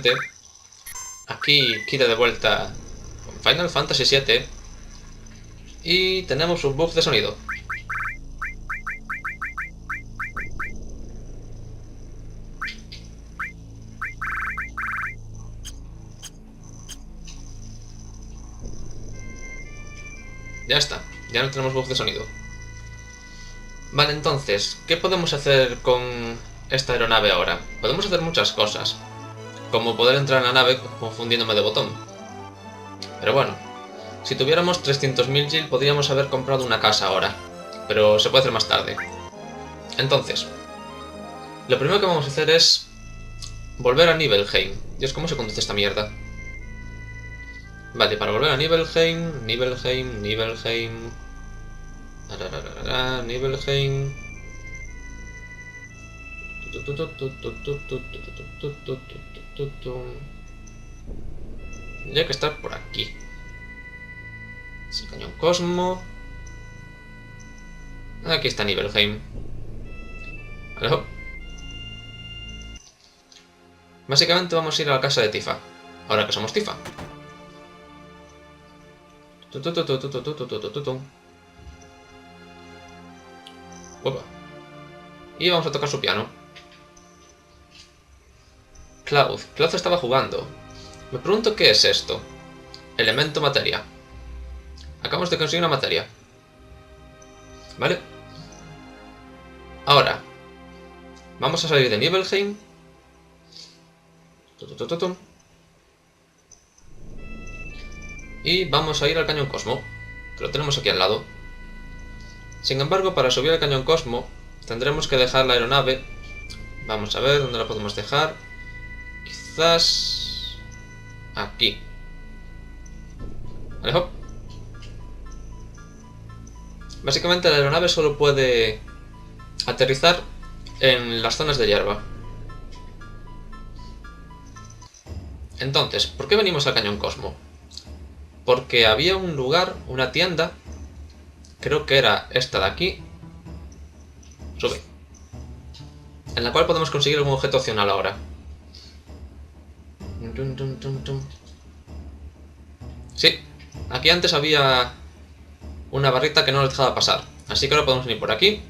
básicamente aquí quita de vuelta con Final Fantasy VII y tenemos un bug de sonido. Ya está, ya no tenemos bug de sonido. Vale, entonces, ¿qué podemos hacer con esta aeronave ahora? Podemos hacer muchas cosas, como poder entrar en la nave confundiéndome de botón. Pero bueno, si tuviéramos 300.000 Gil podríamos haber comprado una casa ahora, pero se puede hacer más tarde. Entonces, lo primero que vamos a hacer es volver a Nibelheim. Dios, ¿cómo se conduce esta mierda? Vale, para volver a Nibelheim, Nibelheim... Nibelheim... Tendría que estar por aquí. Es el cañón Cosmo. Aquí está Nibelheim. ¿Aló? Básicamente vamos a ir a la casa de Tifa. Ahora que somos Tifa. Uepa. Y vamos a tocar su piano. Cloud. Cloud estaba jugando. Me pregunto qué es esto. Elemento materia. Acabamos de conseguir una materia. ¿Vale? Ahora. Vamos a salir de Nibelheim. Y vamos a ir al cañón Cosmo, que lo tenemos aquí al lado. Sin embargo, para subir al cañón Cosmo, tendremos que dejar la aeronave. Vamos a ver dónde la podemos dejar. Quizás... aquí. Vale, hop. Básicamente la aeronave solo puede aterrizar en las zonas de hierba. Entonces, ¿por qué venimos al cañón Cosmo? Porque había un lugar, una tienda, creo que era esta de aquí. Sube. En la cual podemos conseguir algún objeto opcional ahora. Sí, aquí antes había una barrita que no nos dejaba pasar. Así que ahora podemos venir por aquí.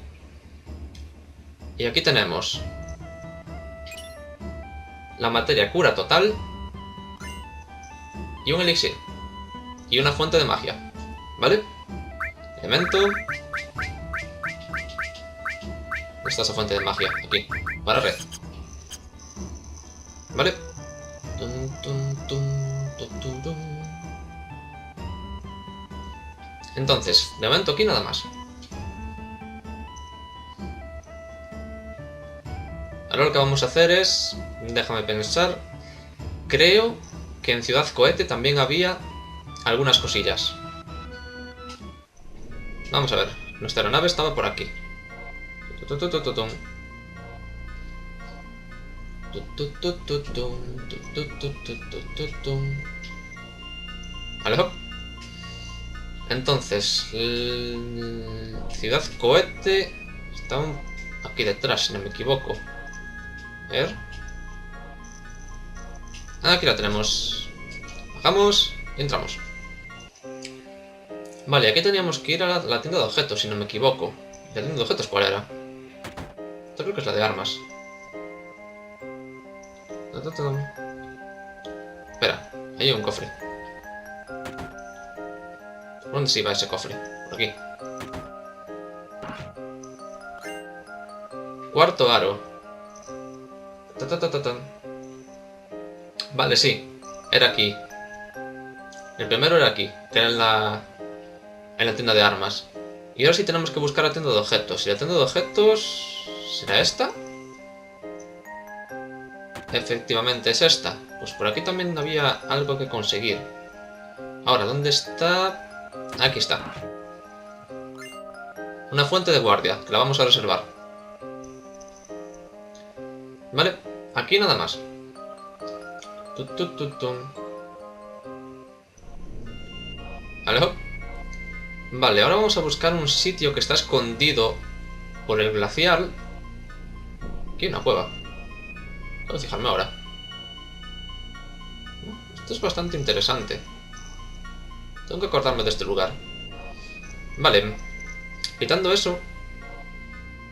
Y aquí tenemos la materia cura total y un elixir. Y una fuente de magia. ¿Vale? Elemento. ¿Dónde está esa fuente de magia? Aquí. Para red. ¿Vale? Entonces, de momento aquí nada más. Ahora lo que vamos a hacer es... déjame pensar. Creo que en Ciudad Cohete también había algunas cosillas. Vamos a ver. Nuestra aeronave estaba por aquí. Vale, hop. Entonces, Ciudad Cohete está aquí detrás, si no me equivoco. A ver. Aquí la tenemos. Bajamos y entramos. Vale, aquí teníamos que ir a la tienda de objetos, si no me equivoco. ¿La tienda de objetos cuál era? Esta creo que es la de armas. Espera, ahí hay un cofre. ¿Por dónde se iba ese cofre? Por aquí. Cuarto aro. Vale, sí. Era aquí. El primero era aquí, que era en la tienda de armas. Y ahora sí tenemos que buscar la tienda de objetos. ¿Y la tienda de objetos será esta? Efectivamente es esta. Pues por aquí también había algo que conseguir. Ahora, ¿dónde está? Aquí está. Una fuente de guardia, que la vamos a reservar. Vale, aquí nada más. ¿Vale? Vale, ahora vamos a buscar un sitio que está escondido por el glacial. Aquí hay una cueva. Puedo fijarme ahora. Esto es bastante interesante. Tengo que acordarme de este lugar. Vale. Quitando eso,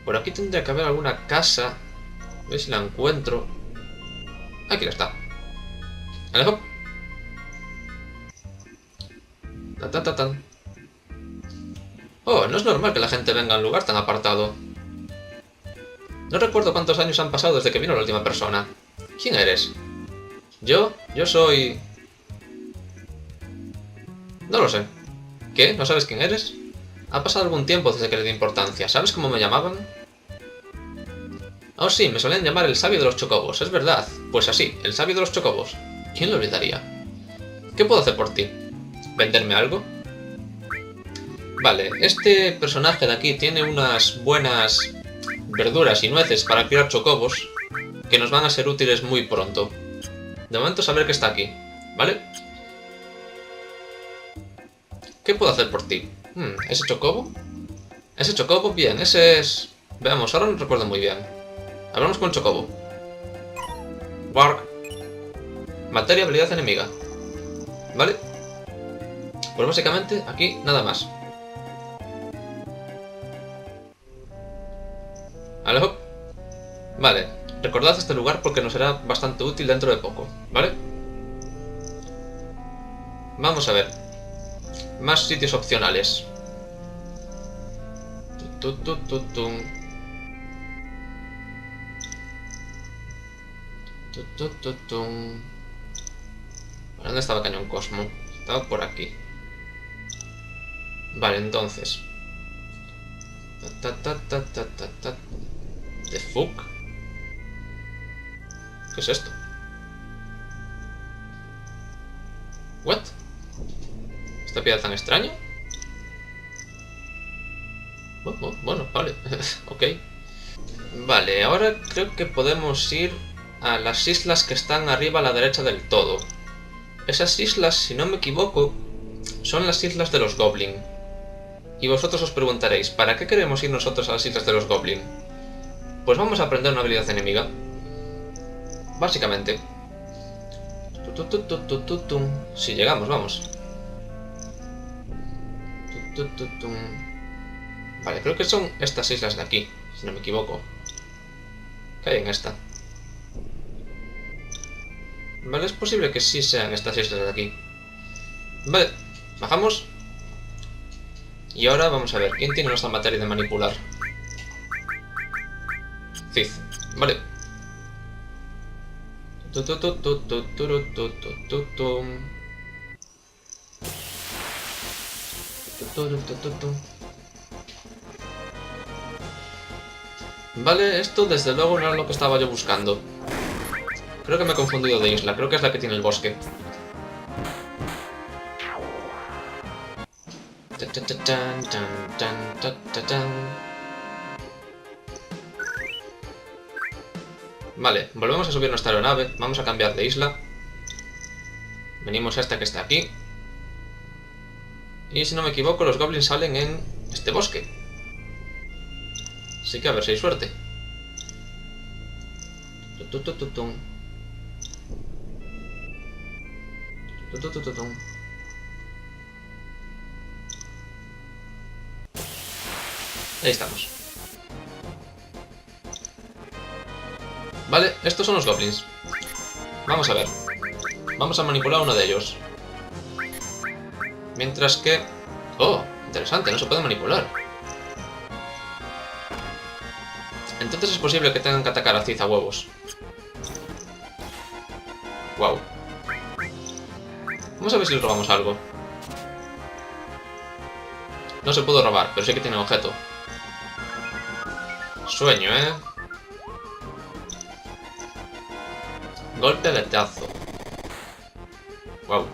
por aquí tendría que haber alguna casa. A ver si la encuentro. Aquí la está. Alejo. Tan. Oh, no es normal que la gente venga a un lugar tan apartado. No recuerdo cuántos años han pasado desde que vino la última persona. ¿Quién eres? Yo soy... No lo sé. ¿Qué? ¿No sabes quién eres? Ha pasado algún tiempo desde que le di importancia. ¿Sabes cómo me llamaban? Oh sí, me solían llamar el sabio de los chocobos, es verdad. Pues así, el sabio de los chocobos. ¿Quién lo olvidaría? ¿Qué puedo hacer por ti? ¿Venderme algo? Vale, este personaje de aquí tiene unas buenas verduras y nueces para criar chocobos que nos van a ser útiles muy pronto. De momento saber que está aquí, ¿vale? ¿Qué puedo hacer por ti? ¿Ese chocobo? Ese chocobo, bien, ese es... Veamos, ahora no recuerdo muy bien. Hablamos con el chocobo. Bark. Materia, habilidad enemiga. ¿Vale? Pues básicamente aquí nada más. Alejo. Vale, recordad este lugar porque nos será bastante útil dentro de poco, ¿vale? Vamos a ver. Más sitios opcionales. ¿Dónde estaba Cañón Cosmo? Estaba por aquí. Vale, entonces. ¿The fuck? ¿Qué es esto? ¿What? ¿Esta piedra tan extraña? Bueno, vale. Ok. Vale, ahora creo que podemos ir a las islas que están arriba a la derecha del todo. Esas islas, si no me equivoco, son las islas de los Goblin. Y vosotros os preguntaréis, ¿para qué queremos ir nosotros a las islas de los Goblin? Pues vamos a aprender una habilidad enemiga. Básicamente. Si llegamos, vamos. Vale, creo que son estas islas de aquí, si no me equivoco. ¿Qué hay en esta? Vale, es posible que sí sean estas islas de aquí. Vale, bajamos. Y ahora vamos a ver, ¿quién tiene nuestra materia de manipular? Cid, vale. Vale, esto desde luego no era lo que estaba yo buscando. Creo que me he confundido de isla, creo que es la que tiene el bosque. Vale, volvemos a subir nuestra aeronave, vamos a cambiar de isla. Venimos a esta que está aquí. Y si no me equivoco, los goblins salen en este bosque. Así que a ver si hay suerte. Ahí estamos. Vale, estos son los goblins. Vamos a ver. Vamos a manipular a uno de ellos. Mientras que... Oh, interesante, no se puede manipular. Entonces es posible que tengan que atacar a Cid a huevos. Wow. Vamos a ver si le robamos algo. No se pudo robar, pero sí que tiene objeto. Sueño, ¿eh? Golpe aletazo. Wow.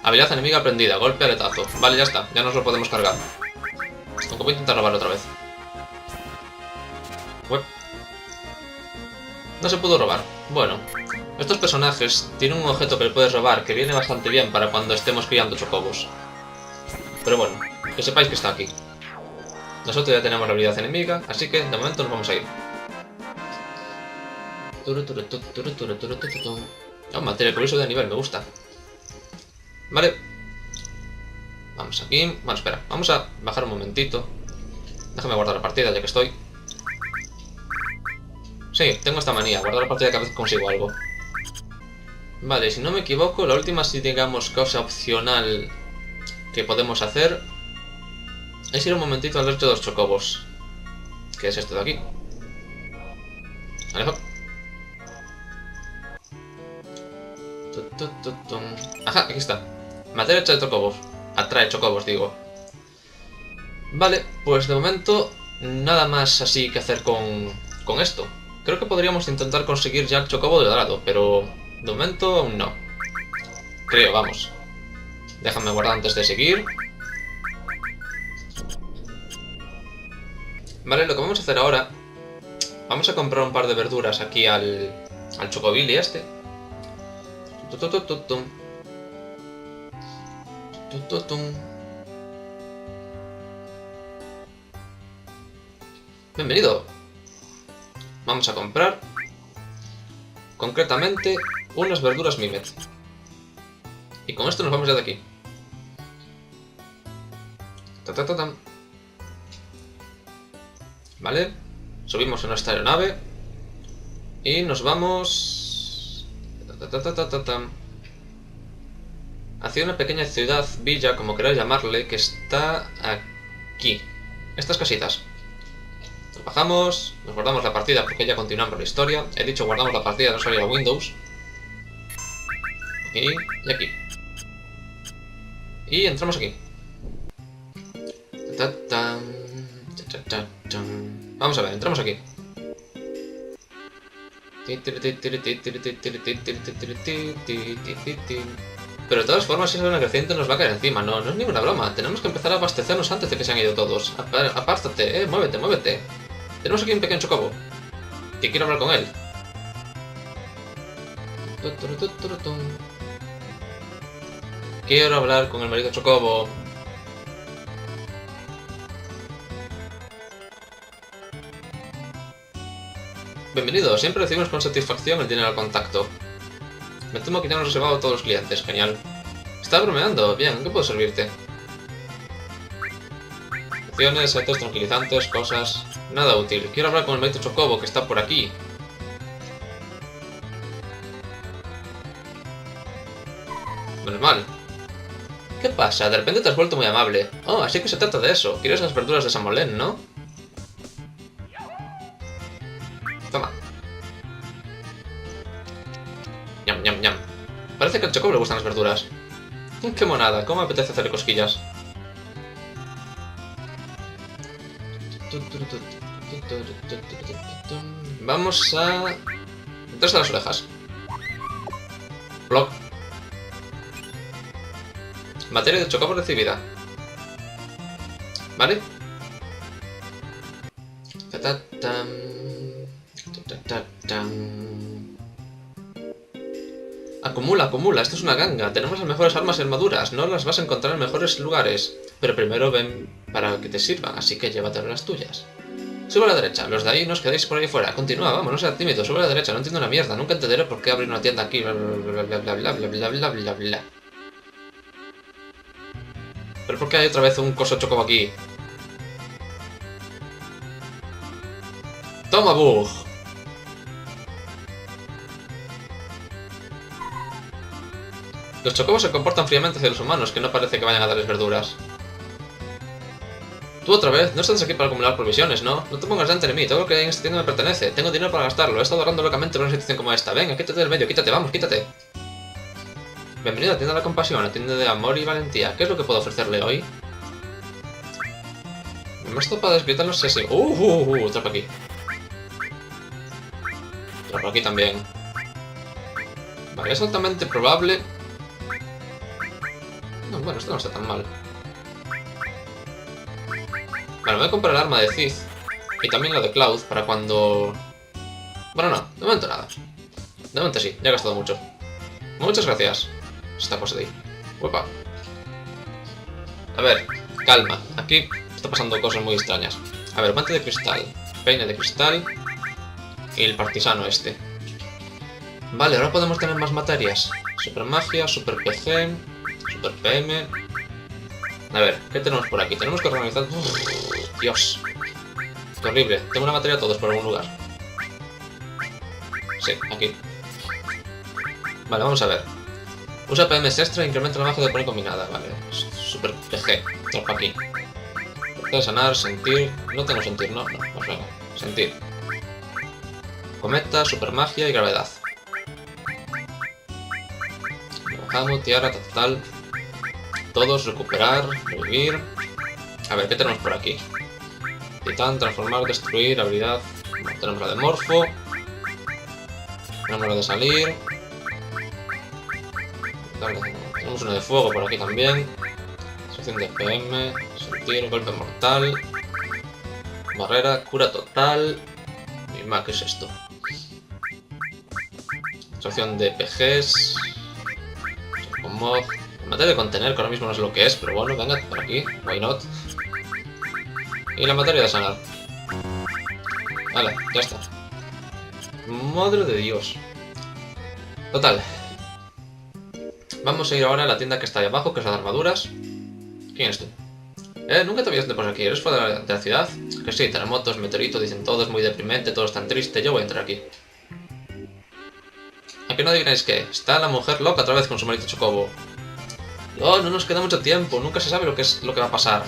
Habilidad enemiga aprendida, golpe aletazo. Vale, ya está, ya nos lo podemos cargar. Aunque voy a intentar robarlo otra vez. No se pudo robar. Bueno, estos personajes tienen un objeto que le puedes robar que viene bastante bien para cuando estemos criando chocobos. Pero bueno, que sepáis que está aquí. Nosotros ya tenemos la habilidad enemiga, así que de momento nos vamos a ir. Oh, materia curioso de nivel, me gusta. Vale. Vamos aquí. Bueno, espera. Vamos a bajar un momentito. Déjame guardar la partida ya que estoy. Sí, tengo esta manía. Guardar la partida cada vez que consigo algo. Vale, si no me equivoco, la última, si digamos, cosa opcional que podemos hacer es ir un momentito al resto de los chocobos. Que es esto de aquí. Alejo. Ajá, aquí está. Materia hecha de chocobos. Atrae chocobos, digo. Vale, pues de momento nada más así que hacer con esto. Creo que podríamos intentar conseguir ya el chocobo de dorado, pero de momento aún no. Creo, vamos. Déjame guardar antes de seguir. Vale, lo que vamos a hacer ahora... Vamos a comprar un par de verduras aquí al Chocobilly este. Bienvenido. Vamos a comprar concretamente unas verduras Mimet. Y con esto nos vamos ya de aquí. Vale. Subimos en nuestra aeronave. Y nos vamos... hacia una pequeña ciudad, villa, como queráis llamarle, que está aquí. Estas casitas. Nos bajamos, nos guardamos la partida porque ya continuamos la historia. He dicho guardamos la partida, no salir a Windows. Y aquí. Y entramos aquí. Vamos a ver, entramos aquí. Pero de todas formas, si es una creciente nos va a caer encima, no es ninguna broma. Tenemos que empezar a abastecernos antes de que se han ido todos. Apártate, muévete, muévete. Tenemos aquí un pequeño chocobo, que quiero hablar con él. Quiero hablar con el marido chocobo. Bienvenido, siempre recibimos con satisfacción el dinero al contacto. Me temo que ya hemos reservado a todos los clientes, genial. Estaba bromeando, bien, ¿qué puedo servirte? Opciones, setes, tranquilizantes, cosas... Nada útil, quiero hablar con el marido chocobo que está por aquí. Menos mal. ¿Qué pasa? De repente te has vuelto muy amable. Oh, así que se trata de eso. ¿Quieres las verduras de Samolén, no? Toma. Ñam, ñam, ñam. Parece que al chocobo le gustan las verduras. ¡Qué monada! ¿Cómo me apetece hacerle cosquillas? Vamos a... detrás de las orejas. Block. Materia de chocobo recibida. ¿Vale? Acumula, acumula, esto es una ganga. Tenemos las mejores armas y armaduras, no las vas a encontrar en mejores lugares. Pero primero ven para que te sirvan, así que llévatelo las tuyas. Sube a la derecha, los de ahí no os quedéis por ahí fuera. Continúa, vamos, no seas tímido, sube a la derecha, no entiendo una mierda. Nunca entenderé por qué abrir una tienda aquí, bla bla bla bla bla bla bla bla bla bla. ¿Pero por qué hay otra vez un coso chocobo aquí? ¡Toma, bug! Los chocobos se comportan fríamente hacia los humanos, que no parece que vayan a darles verduras. Tú otra vez, no estás aquí para acumular provisiones, ¿no? No te pongas delante de mí, todo lo que hay en esta tienda me pertenece. Tengo dinero para gastarlo, he estado ahorrando locamente por una situación como esta. Venga, quítate del medio, quítate, vamos, quítate. Bienvenido a la tienda de la compasión, a la tienda de amor y valentía. ¿Qué es lo que puedo ofrecerle hoy? Me esto para descritarlo si así. Otra por aquí. Otra por aquí también. Vale, es altamente probable. No, bueno, esto no está tan mal. Vale, voy a comprar el arma de Cid y también la de Cloud para cuando... Bueno, no, de momento nada. De momento sí, ya he gastado mucho. Muchas gracias. Esta cosa de ahí. Uepa. A ver, calma. Aquí está pasando cosas muy extrañas. A ver, guante de cristal, peine de cristal y el partisano este. Vale, ahora podemos tener más materias. Super magia, super PC, Super PM. A ver, ¿qué tenemos por aquí? Tenemos que organizar... Dios. Qué horrible. Tengo una materia todos por algún lugar. Sí, aquí. Vale, vamos a ver. Usa PMs extra e incrementa la magia de poner combinada. Vale. Super PG. Toca aquí. Puede sanar, sentir... No tengo sentir, ¿no? No, pues venga. Sentir. Cometa, super magia y gravedad. Bajamos, tiara, total. Todos, recuperar, revivir. A ver, ¿qué tenemos por aquí? Titán, transformar, destruir, habilidad. Bueno, tenemos la de Morfo. Tenemos la de salir. Tenemos una de fuego por aquí también. Sección de PM, sentir, golpe mortal. Barrera, cura total. Y más, ¿qué es esto? Sección de PGs. Con mod. Materia de contener, que ahora mismo no sé lo que es, pero bueno, venga, por aquí, why not. Y la materia de sanar. Vale, ya está. Madre de Dios. Total. Vamos a ir ahora a la tienda que está ahí abajo, que es la de armaduras. ¿Quién eres tú? Nunca te habías de por aquí, ¿eres fuera de la ciudad? Que sí, terremotos, meteoritos, dicen todo es muy deprimente, todo es tan triste, yo voy a entrar aquí. A que no adivináis qué, está la mujer loca otra vez con su maldito chocobo. Oh, no nos queda mucho tiempo, nunca se sabe lo que va a pasar.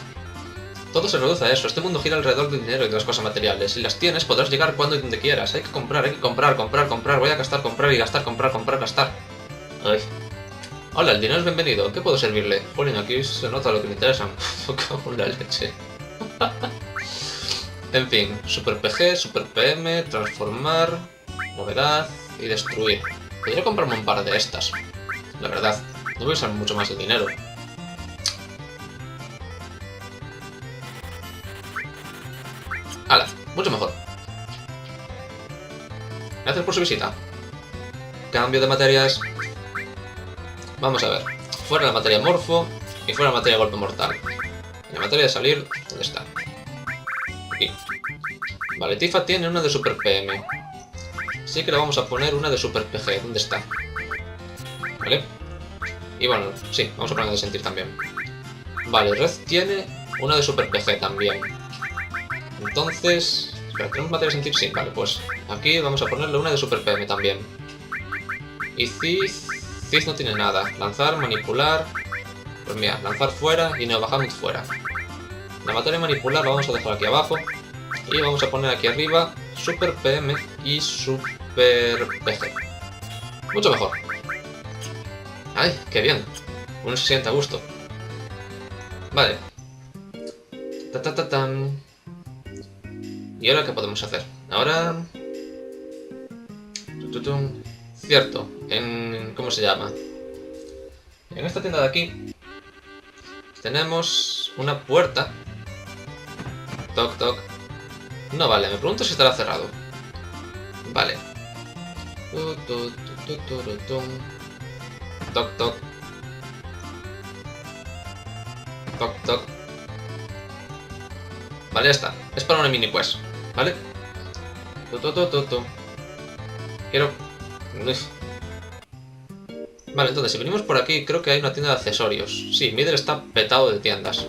Todo se reduce a eso, este mundo gira alrededor del dinero y de las cosas materiales. Si las tienes, podrás llegar cuando y donde quieras. Hay que comprar, comprar. Voy a gastar, comprar y gastar, comprar, gastar. Ay. Hola, el dinero es bienvenido. ¿Qué puedo servirle? Jolín, aquí se nota lo que me interesa. Con la leche. En fin, Super PG, Super PM, transformar, novedad y destruir. Podría comprarme un par de estas. La verdad, no voy a usar mucho más de dinero. ¡Hala! Mucho mejor. Gracias por su visita. Cambio de materias. Vamos a ver. Fuera la materia morfo y fuera la materia golpe mortal. Y la materia de salir, ¿dónde está? Aquí. Vale, Tifa tiene una de Super PM. Sí que le vamos a poner una de Super PG. ¿Dónde está? Vale. Y bueno, sí, vamos a poner de sentir también. Vale, Red tiene una de Super PG también. Entonces... Espera, ¿tenemos materia de sentir? Sí, vale, pues aquí vamos a ponerle una de Super PM también. Y Cis no tiene nada. Lanzar, manipular... Pues mira, lanzar fuera y Neobahamut fuera. La materia manipular la vamos a dejar aquí abajo. Y vamos a poner aquí arriba Super PM y Super PG. Mucho mejor. ¡Ay, qué bien! Uno se siente a gusto. Vale. Ta-ta-ta-tan. ¿Y ahora qué podemos hacer? Ahora... Cierto, en... ¿cómo se llama? En esta tienda de aquí tenemos una puerta. Toc, toc. No vale, me pregunto si estará cerrado. Vale. Toc, toc. Toc, toc. Vale, ya está. Es para una mini quest, ¿vale? Quiero... Uf. Vale, entonces, si venimos por aquí, creo que hay una tienda de accesorios. Sí, Middle está petado de tiendas.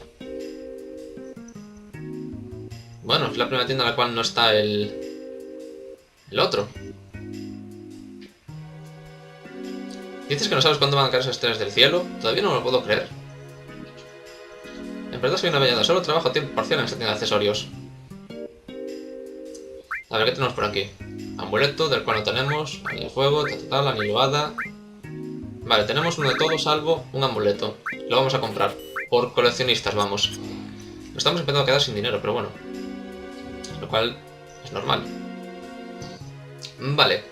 Bueno, es la primera tienda en la cual no está el otro. ¿Dices que no sabes cuándo van a caer esas estrellas del cielo? Todavía no me lo puedo creer. En verdad soy una bellada, solo trabajo a tiempo parcial en esta tienda de accesorios. A ver, ¿qué tenemos por aquí? Amuleto, del cual no tenemos. Anillo de fuego, tal, anillo hada. Vale, tenemos uno de todo salvo un amuleto. Lo vamos a comprar. Por coleccionistas, vamos. Nos estamos empezando a quedar sin dinero, pero bueno. Lo cual es normal. Vale.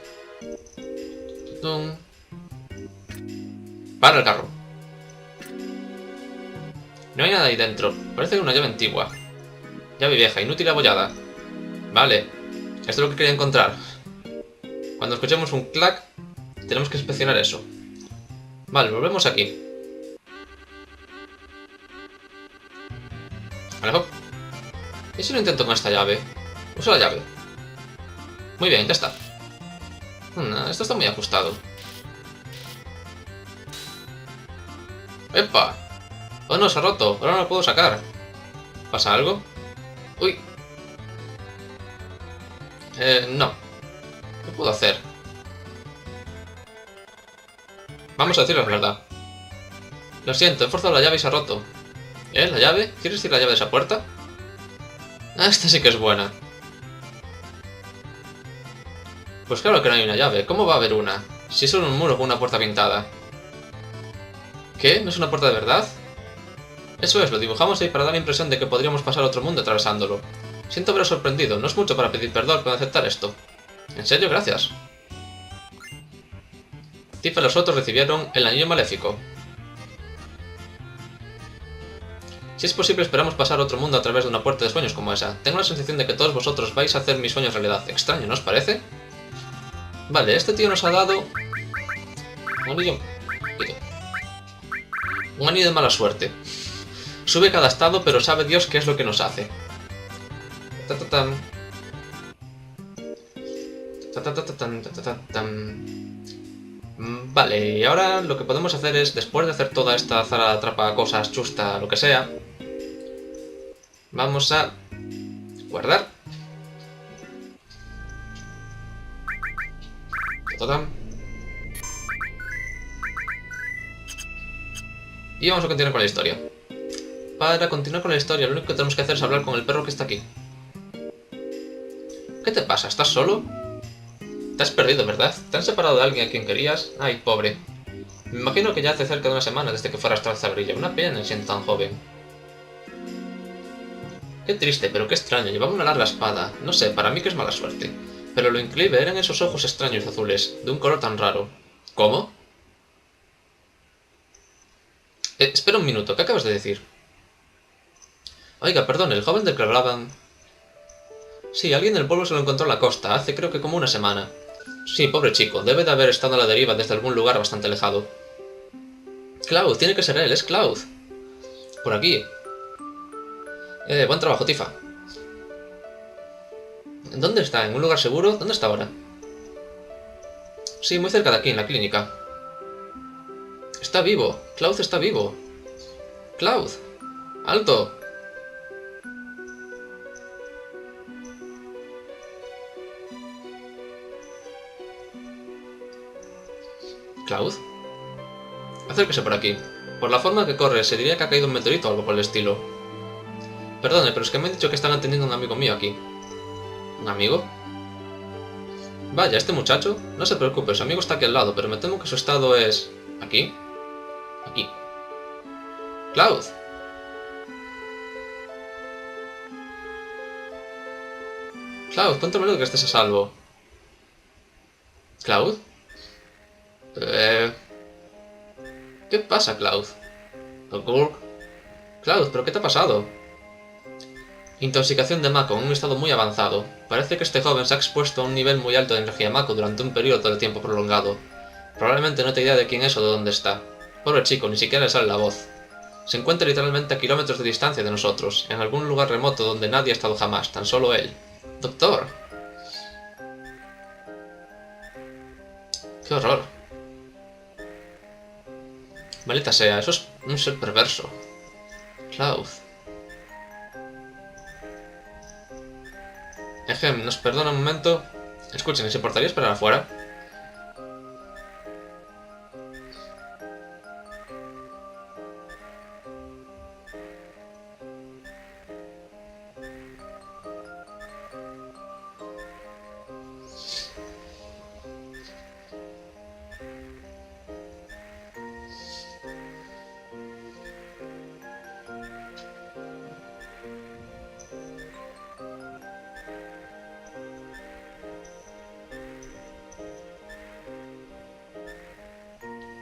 Para el carro. No hay nada ahí dentro. Parece una llave antigua. Llave vieja, inútil abollada. Vale. Esto es lo que quería encontrar. Cuando escuchemos un clac, tenemos que inspeccionar eso. Vale, volvemos aquí. Vale, hop. ¿Y si lo intento con esta llave? Uso la llave. Muy bien, ya está. Esto está muy ajustado. ¡Epa! ¡Oh no, se ha roto! Ahora no lo puedo sacar. ¿Pasa algo? ¡Uy! No. ¿Qué puedo hacer? Vamos a decir la verdad. Lo siento, he forzado la llave y se ha roto. ¿Eh? ¿La llave? ¿Quieres decir la llave de esa puerta? Ah, esta sí que es buena. Pues claro que no hay una llave. ¿Cómo va a haber una? Si es solo un muro con una puerta pintada. ¿Qué? ¿No es una puerta de verdad? Eso es, lo dibujamos ahí para dar la impresión de que podríamos pasar a otro mundo atravesándolo. Siento haberos sorprendido, no es mucho para pedir perdón con aceptar esto. ¿En serio? Gracias. Tifa y los otros recibieron el anillo maléfico. Si es posible, esperamos pasar a otro mundo a través de una puerta de sueños como esa. Tengo la sensación de que todos vosotros vais a hacer mis sueños realidad. Extraño, ¿no os parece? Vale, este tío nos ha dado... Un anillo... Un anillo de mala suerte. Sube cada estado, pero sabe Dios qué es lo que nos hace. Vale, y ahora lo que podemos hacer es, después de hacer toda esta zara atrapa cosas, chusta, lo que sea, vamos a guardar. Y vamos a continuar con la historia. Para continuar con la historia, lo único que tenemos que hacer es hablar con el perro que está aquí. ¿Qué te pasa? ¿Estás solo? Te has perdido, ¿verdad? ¿Te han separado de alguien a quien querías? Ay, pobre. Me imagino que ya hace cerca de una semana desde que fueras tras Zabrilla. Una pena siendo tan joven. Qué triste, pero qué extraño. Llevaba una larga espada. No sé, para mí que es mala suerte. Pero lo increíble eran esos ojos extraños azules, de un color tan raro. ¿Cómo? Espera un minuto, ¿qué acabas de decir? Oiga, perdón, el joven del que hablaban... Sí, alguien del pueblo se lo encontró en la costa, hace creo que como una semana. Sí, pobre chico, debe de haber estado a la deriva desde algún lugar bastante alejado. Cloud, tiene que ser él, es Cloud. Por aquí. Buen trabajo, Tifa. ¿Dónde está? ¿En un lugar seguro? ¿Dónde está ahora? Sí, muy cerca de aquí, en la clínica. Está vivo. Cloud está vivo. Cloud. ¡Alto! ¿Cloud? Acérquese por aquí. Por la forma que corre, se diría que ha caído un meteorito o algo por el estilo. Perdone, pero es que me han dicho que están atendiendo a un amigo mío aquí. ¿Un amigo? Vaya, este muchacho. No se preocupe, su amigo está aquí al lado, pero me temo que su estado es... ¿Aquí? Aquí. ¡Cloud! Cloud, cuéntamelo que estés a salvo. ¿Cloud? ¿Qué pasa, Cloud? ¿Gurk? Cloud, ¿pero qué te ha pasado? Intoxicación de Mako en un estado muy avanzado. Parece que este joven se ha expuesto a un nivel muy alto de energía Mako durante un periodo de tiempo prolongado. Probablemente no te idea de quién es o de dónde está. Pobre chico, ni siquiera le sale la voz. Se encuentra literalmente a kilómetros de distancia de nosotros, en algún lugar remoto donde nadie ha estado jamás, tan solo él. Doctor. ¡Qué horror! Maldita sea, eso es un ser perverso. Cloud. Ejem, ¿nos perdona un momento? Escuchen, ¿se importaría esperar afuera?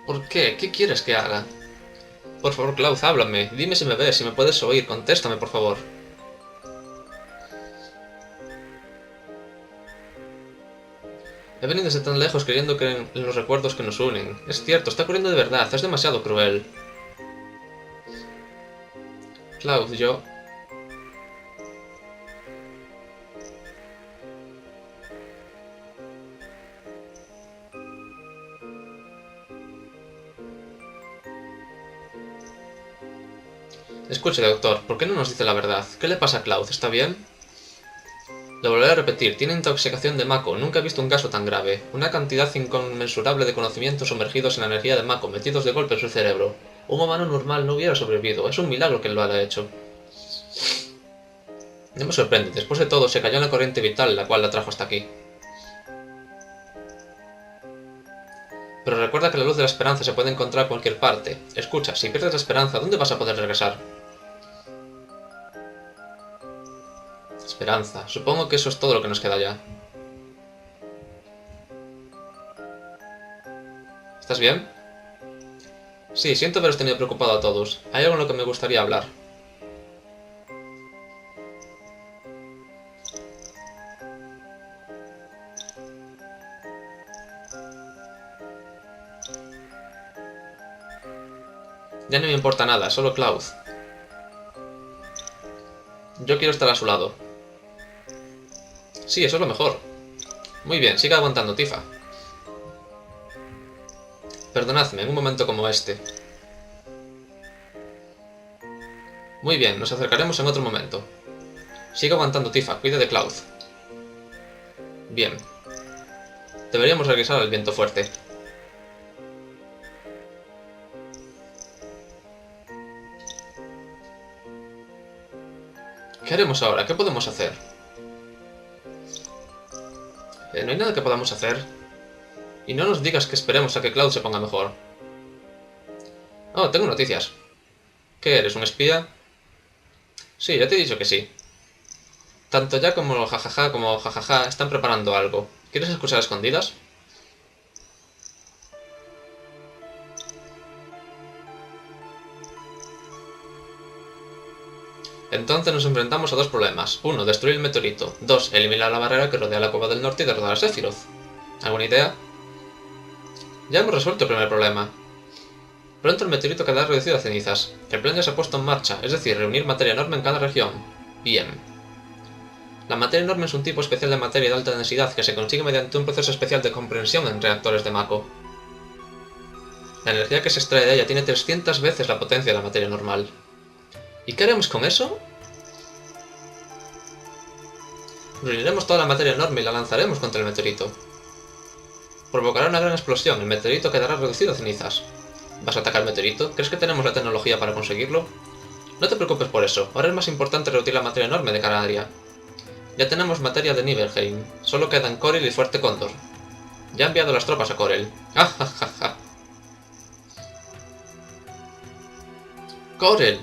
¿Por qué? ¿Qué quieres que haga? Por favor, Cloud, háblame. Dime si me ves, si me puedes oír. Contéstame, por favor. He venido desde tan lejos creyendo que en los recuerdos que nos unen. Es cierto, está ocurriendo de verdad. Es demasiado cruel. Cloud, yo... Escuche, doctor, ¿por qué no nos dice la verdad? ¿Qué le pasa a Cloud? ¿Está bien? Lo volveré a repetir, tiene intoxicación de Mako, nunca he visto un caso tan grave. Una cantidad inconmensurable de conocimientos sumergidos en la energía de Mako, metidos de golpe en su cerebro. Un humano normal no hubiera sobrevivido, es un milagro que lo haya hecho. No me sorprende, después de todo se cayó en la corriente vital la cual la trajo hasta aquí. Pero recuerda que la luz de la esperanza se puede encontrar en cualquier parte. Escucha, si pierdes la esperanza, ¿dónde vas a poder regresar? Esperanza. Supongo que eso es todo lo que nos queda ya. ¿Estás bien? Sí, siento haberos tenido preocupado a todos. Hay algo en lo que me gustaría hablar. Ya no me importa nada, solo Cloud. Yo quiero estar a su lado. Sí, eso es lo mejor. Muy bien, siga aguantando, Tifa. Perdonadme, en un momento como este. Muy bien, nos acercaremos en otro momento. Siga aguantando, Tifa, cuide de Cloud. Bien. Deberíamos regresar al viento fuerte. ¿Qué haremos ahora? ¿Qué podemos hacer? No hay nada que podamos hacer. Y no nos digas que esperemos a que Cloud se ponga mejor. Oh, tengo noticias. ¿Qué eres, un espía? Sí, ya te he dicho que sí. Tanto ya como jajaja están preparando algo. ¿Quieres escuchar a escondidas? Entonces nos enfrentamos a dos problemas. 1. Destruir el meteorito. 2. Eliminar la barrera que rodea la cueva del norte y derrotar a Sephiroth. ¿Alguna idea? Ya hemos resuelto el primer problema. Pronto el meteorito quedará reducido a cenizas. El plan ya se ha puesto en marcha, es decir, reunir materia enorme en cada región. Bien. La materia enorme es un tipo especial de materia de alta densidad que se consigue mediante un proceso especial de comprensión en reactores de Mako. La energía que se extrae de ella tiene 300 veces la potencia de la materia normal. ¿Y qué haremos con eso? Reuniremos toda la materia enorme y la lanzaremos contra el meteorito. Provocará una gran explosión, el meteorito quedará reducido a cenizas. ¿Vas a atacar el meteorito? ¿Crees que tenemos la tecnología para conseguirlo? No te preocupes por eso, ahora es más importante reducir la materia enorme de cada área. Ya tenemos materia de Nibelheim, solo quedan Corel y Fuerte Cóndor. Ya he enviado las tropas a Corel. ¡Ja, ja, ja, ja! ¡Corel!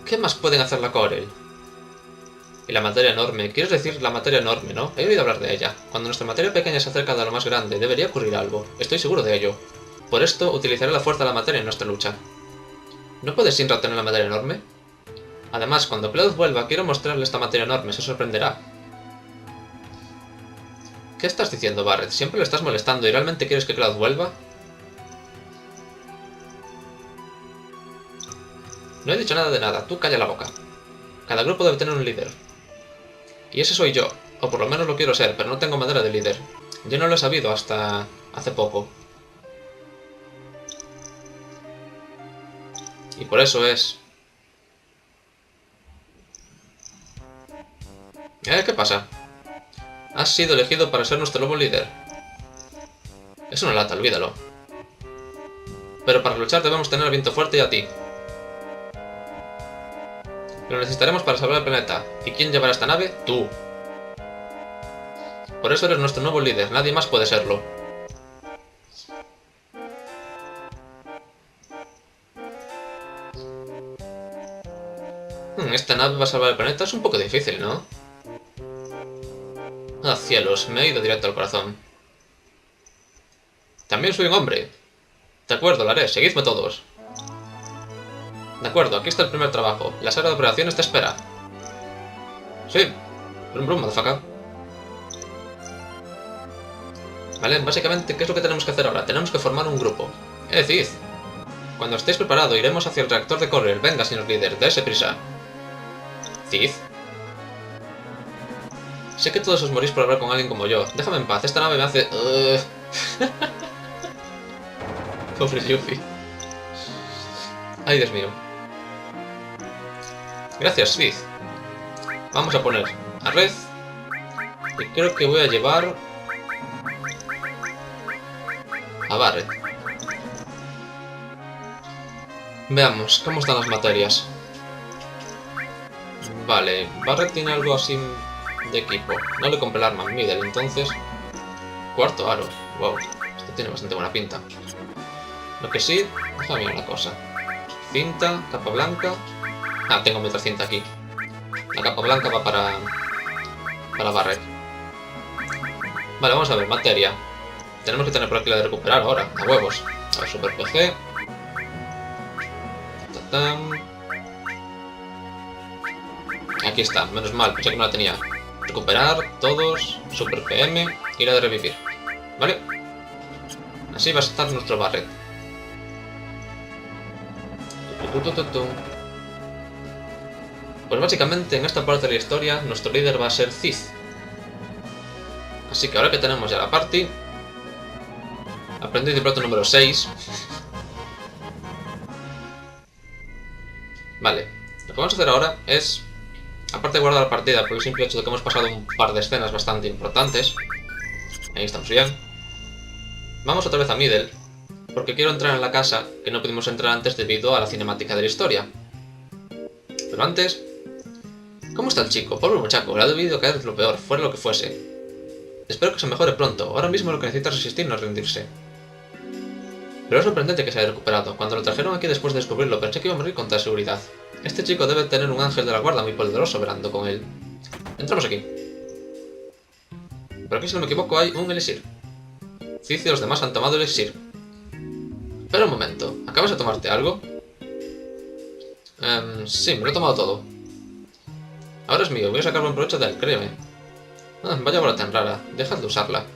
¿Qué más pueden hacer la Corel? Y la materia enorme, quieres decir la materia enorme, ¿no? He oído hablar de ella. Cuando nuestra materia pequeña se acerca de lo más grande, debería ocurrir algo. Estoy seguro de ello. Por esto, utilizaré la fuerza de la materia en nuestra lucha. ¿No puedes sin retener la materia enorme? Además, cuando Cloud vuelva, quiero mostrarle esta materia enorme, se sorprenderá. ¿Qué estás diciendo, Barret? ¿Siempre le estás molestando y realmente quieres que Cloud vuelva? No he dicho nada de nada, tú calla la boca. Cada grupo debe tener un líder. Y ese soy yo, o por lo menos lo quiero ser, pero no tengo madera de líder. Yo no lo he sabido hasta hace poco. Y por eso es... ¿Qué pasa? Has sido elegido para ser nuestro nuevo líder. Es una lata, olvídalo. Pero para luchar debemos tener al viento fuerte y a ti. Lo necesitaremos para salvar el planeta. ¿Y quién llevará esta nave? Tú. Por eso eres nuestro nuevo líder, nadie más puede serlo. Esta nave va a salvar el planeta, es un poco difícil, ¿no? Ah, cielos, me he ido directo al corazón. También soy un hombre. De acuerdo, lo haré, seguidme todos. De acuerdo, aquí está el primer trabajo. La sala de operaciones te espera. Sí. Brum brum, motherfucker. Vale, básicamente, ¿qué es lo que tenemos que hacer ahora? Tenemos que formar un grupo. Cid. Cuando estéis preparados, iremos hacia el reactor de Corel. Venga, señor líder, dése prisa. Cid. Sé que todos os morís por hablar con alguien como yo. Déjame en paz, esta nave me hace... Pobre Yuffie. Ay, Dios mío. Gracias, Sid. Vamos a poner a Red. Y creo que voy a llevar a Barret. Veamos, ¿cómo están las materias? Vale, Barret tiene algo así de equipo. No le compré el arma a Middle, entonces... Cuarto aro. Wow, esto tiene bastante buena pinta. Lo que sí, déjame mirar una cosa. Cinta, capa blanca... Ah, tengo otra cinta aquí. La capa blanca va para Barret. Vale, vamos a ver, materia. Tenemos que tener por aquí la de recuperar ahora, a huevos. A ver, Super PG. Aquí está, menos mal, pensé que no la tenía. Recuperar, todos, Super PM y la de revivir. ¿Vale? Así va a estar nuestro Barret. Pues básicamente en esta parte de la historia nuestro líder va a ser Cid. Así que ahora que tenemos ya la party, aprendiz de plato número 6. Vale, lo que vamos a hacer ahora es, aparte de guardar la partida por el simple hecho de que hemos pasado un par de escenas bastante importantes, ahí estamos bien, vamos otra vez a Middle, porque quiero entrar en la casa que no pudimos entrar antes debido a la cinemática de la historia. Pero antes, ¿cómo está el chico? Pobre muchacho, le ha debido caer lo peor, fuera lo que fuese. Espero que se mejore pronto, ahora mismo lo que necesita es resistir, no rendirse. Pero es sorprendente que se haya recuperado. Cuando lo trajeron aquí después de descubrirlo, pensé que iba a morir con tal seguridad. Este chico debe tener un ángel de la guarda muy poderoso velando con él. Entramos aquí. Por aquí, si no me equivoco, hay un elixir. Cid y los demás han tomado el elixir. Espera un momento, ¿acabas de tomarte algo? Sí, me lo he tomado todo. Ahora es mío, voy a sacar buen provecho de él, créeme. Vaya bola tan rara, dejad de usarla.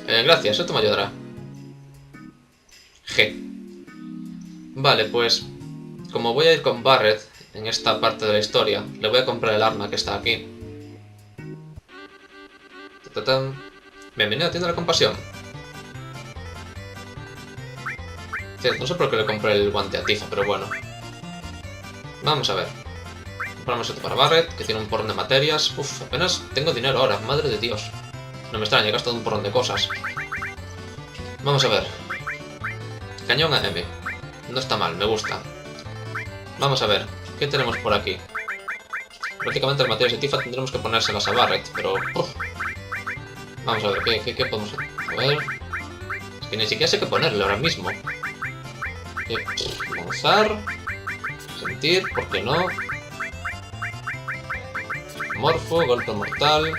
Gracias, esto me ayudará. G. Vale, pues... Como voy a ir con Barret en esta parte de la historia, le voy a comprar el arma que está aquí. Bienvenido a la tienda de la compasión. No sé por qué le compré el guante a Tifa, pero bueno. Vamos a ver. Compramos esto para Barret, que tiene un porrón de materias. Uf, apenas tengo dinero ahora, madre de Dios. No me extraña, he gastado un porrón de cosas. Vamos a ver. Cañón AM. No está mal, me gusta. Vamos a ver, ¿qué tenemos por aquí? Prácticamente las materias de Tifa tendremos que ponérselas a Barret, pero... uf. Vamos a ver, ¿qué podemos hacer? A ver... Es que ni siquiera sé qué ponerle ahora mismo. Lanzar... Sentir, ¿por qué no? Morfo, golpe mortal...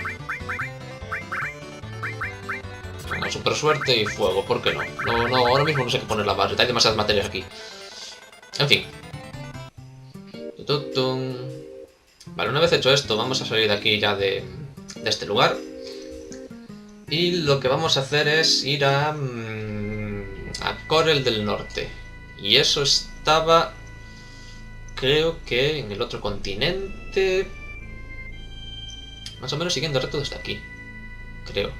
Bueno, super suerte y fuego, ¿por qué no? No, ahora mismo no sé qué poner la base, hay demasiadas materias aquí. En fin. Vale, una vez hecho esto, vamos a salir de aquí ya de este lugar. Y lo que vamos a hacer es ir a Corel del Norte. Y eso estaba... Creo que en el otro continente... Más o menos siguiendo el reto desde aquí. Creo.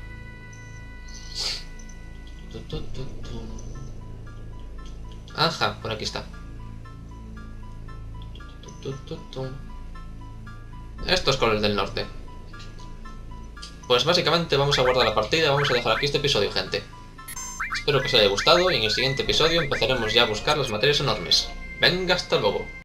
Ajá, por aquí está. Esto es Corel del Norte. Pues básicamente vamos a guardar la partida y vamos a dejar aquí este episodio, gente. Espero que os haya gustado y en el siguiente episodio empezaremos ya a buscar las materias enormes. Venga, hasta luego.